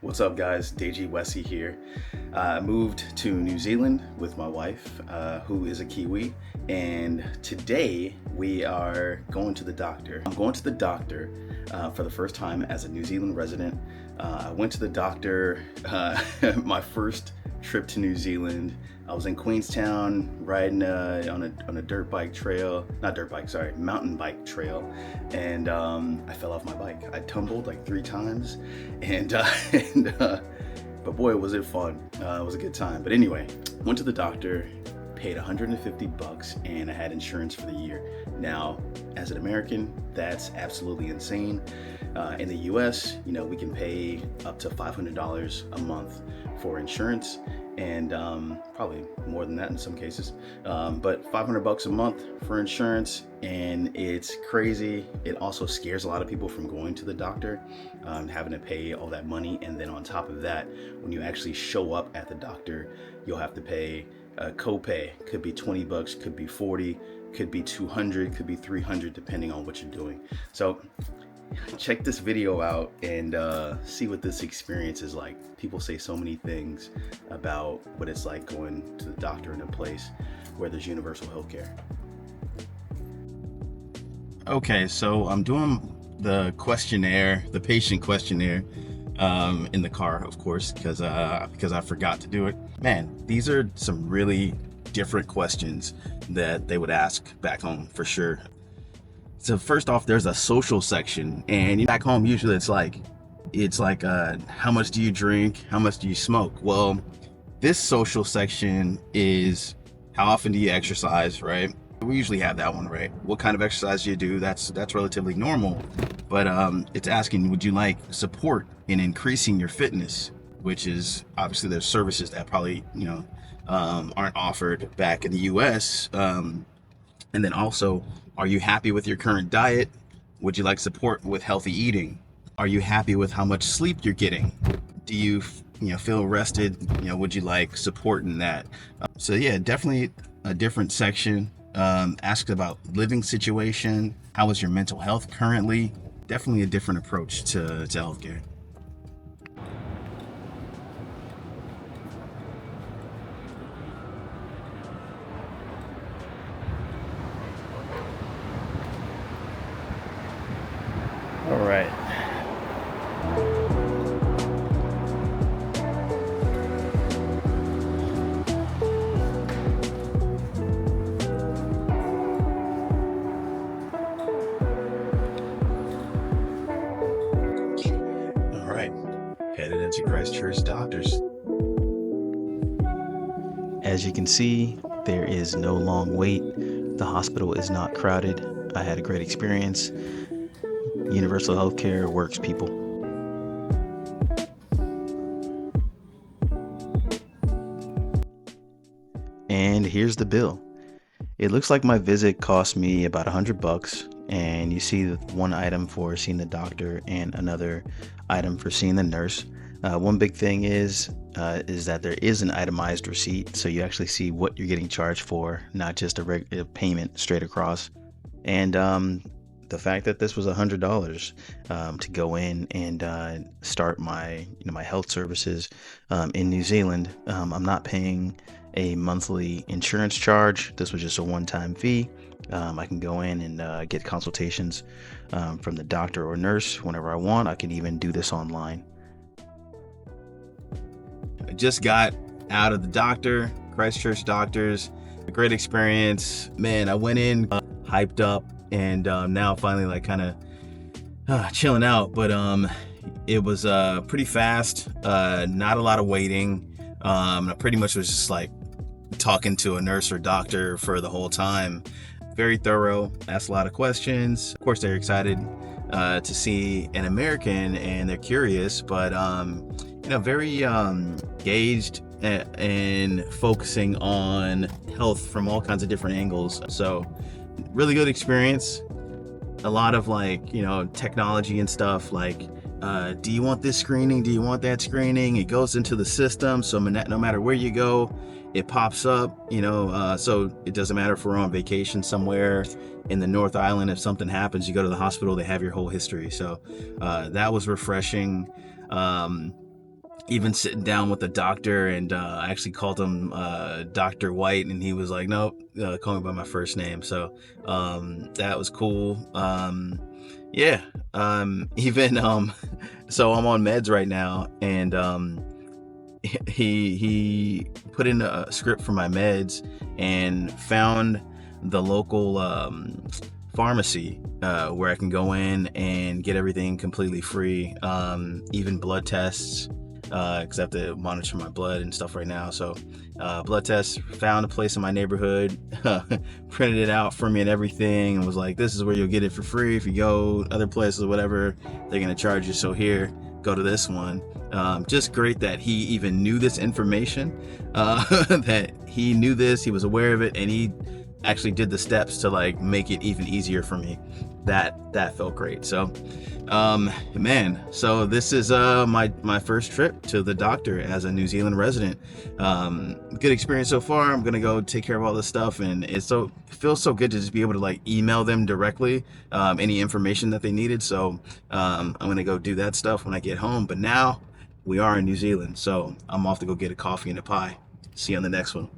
What's up, guys? DG Wessie here. I moved to New Zealand with my wife, who is a Kiwi, and today we are going to the doctor. I'm going to the doctor for the first time as a New Zealand resident. I went to the doctor my first trip to New Zealand. I was in Queenstown riding on a dirt bike trail, mountain bike trail, and I fell off my bike. I tumbled like 3 times, but boy, was it fun. It was a good time. But anyway, went to the doctor, paid $150, and I had insurance for the year. Now, as an American, that's absolutely insane. In the US, we can pay up to $500 a month for insurance, and probably more than that in some cases, but $500 a month for insurance, and it's crazy. It also scares a lot of people from going to the doctor, having to pay all that money, and then on top of that, when you actually show up at the doctor, you'll have to pay a copay. Could be $20, could be 40, could be 200, could be 300, depending on what you're doing. So check this video out and see what this experience is like. People say so many things about what it's like going to the doctor in a place where there's universal health care. Okay, so I'm doing the questionnaire, the patient questionnaire, in the car, of course, because I forgot to do it. Man, these are some really different questions that they would ask back home for sure. So first off, there's a social section, and back home usually it's like how much do you drink, how much do you smoke? Well, this social section is how often do you exercise, right? We usually have that one, right? What kind of exercise do you do? That's relatively normal. But it's asking, would you like support in increasing your fitness? Which is obviously there's services that probably aren't offered back in the US. And then also, are you happy with your current diet? Would you like support with healthy eating? Are you happy with how much sleep you're getting? Do you feel rested? Would you like support in that? So yeah, definitely a different section. Ask about living situation. How is your mental health currently? Definitely a different approach to healthcare. All right. All right. Headed into Christchurch Doctors. As you can see, there is no long wait. The hospital is not crowded. I had a great experience. Universal healthcare works, people. And here's the bill. It looks like my visit cost me about $100, and you see one item for seeing the doctor and another item for seeing the nurse. One big thing is that there is an itemized receipt, so you actually see what you're getting charged for, not just a regular payment straight across. And the fact that this was $100 to go in and start my my health services in New Zealand. I'm not paying a monthly insurance charge. This was just a one-time fee. I can go in and get consultations from the doctor or nurse whenever I want. I can even do this online. I just got out of the doctor, Christchurch Doctors. A great experience, man. I went in hyped up, and now finally kind of chilling out. But it was pretty fast. Not a lot of waiting. I pretty much was just like talking to a nurse or doctor for the whole time. Very thorough. Asked a lot of questions. Of course, they're excited to see an American, and they're curious, but very engaged and focusing on health from all kinds of different angles. So really good experience. A lot of technology and stuff, do you want this screening, do you want that screening? It goes into the system, so no matter where you go, it pops up, so it doesn't matter if we're on vacation somewhere in the North Island. If something happens, you go to the hospital, they have your whole history. So that was refreshing. even sitting down with the doctor, and I actually called him Dr. White, and he was like, nope, call me by my first name. So that was cool. Yeah. Even so I'm on meds right now, and he put in a script for my meds and found the local pharmacy where I can go in and get everything completely free, even blood tests, because I have to monitor my blood and stuff right now. So blood tests, found a place in my neighborhood, printed it out for me and everything, and was like, this is where you'll get it for free. If you go other places or whatever, they're gonna charge you. So here, go to this one. Just great that he even knew this information, that he knew this, he was aware of it, and he actually did the steps to like make it even easier for me. That felt great. So man, so this is my first trip to the doctor as a New Zealand resident. Good experience so far. I'm gonna go take care of all this stuff, and it feels so good to just be able to like email them directly any information that they needed. So I'm gonna go do that stuff when I get home. But now we are in New Zealand, so I'm off to go get a coffee and a pie. See you on the next one.